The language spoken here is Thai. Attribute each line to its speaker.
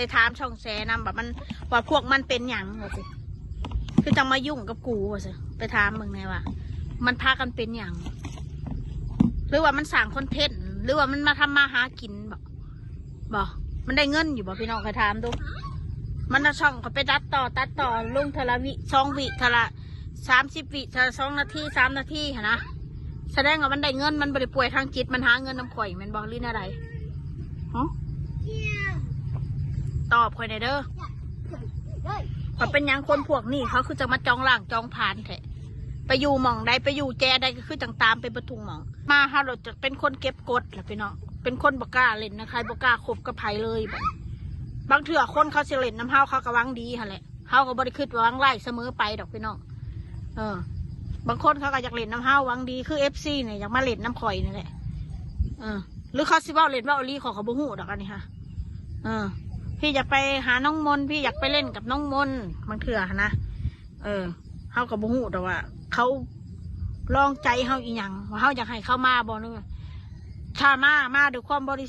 Speaker 1: ไปถามช่องแชร์นำแบบมันว่าพวกมันเป็นหยังว่าสิคือจะมายุ่งกับกูว่าสิไปถามมึงไงว่ามันพากันเป็นหยังหรือว่ามันสั่งคอนเทนต์หรือว่ามันมาทำมาหากินบอกมันได้เงินอยู่บอกพี่น้องเคยถามดูมันจะช่องเขาไปตัดต่อลงทละวิ2 วิทละ30 วิทละ2 นาที3 นาทีนะแสดงว่ามันได้เงินมันบริป่วยทางจิตมันหาเงินน้ำข่อยมันบอกลิ้นอะไรฮะตอบข่อยในเด้อมันเป็นยังคนพวกนี้เขาคือจะมาจองล่างจองผ่านแท้ไปอยู่หม่องใดไปอยู่แจใดก็คือจังตามไปประทุงหม่องมาฮาเราจะเป็นคนเก็บกดแหละพี่น้องเป็นคนบกล้าเล่นนะใครบกล้าคบกับไผเลยบางเถื่อคนเขาเสล่นน้ำเฮาเขากระวังดีฮะแหละเฮาก็บริคืดวังไล่เสมอไปดอกพี่น้องบางคนเขาก็อยากเล่นน้ำเฮาวังดีคือFCเนี่ยอยากมาเล่นน้ำข่อยนี่แหละหรือเขาสิว่าเล่นว่าอลีขอเขาบุหูดอกอันนี้ค่ะพี่อยากไปหาน้องมนพี่อยากไปเล่นกับน้องมนบางเถื่อนะเฮากับบุหูแต่ว่าเขาลองใจเฮาอีหยังว่าเฮาอยากให้เขามาบ่นึงถ้ามาด้วยความบริ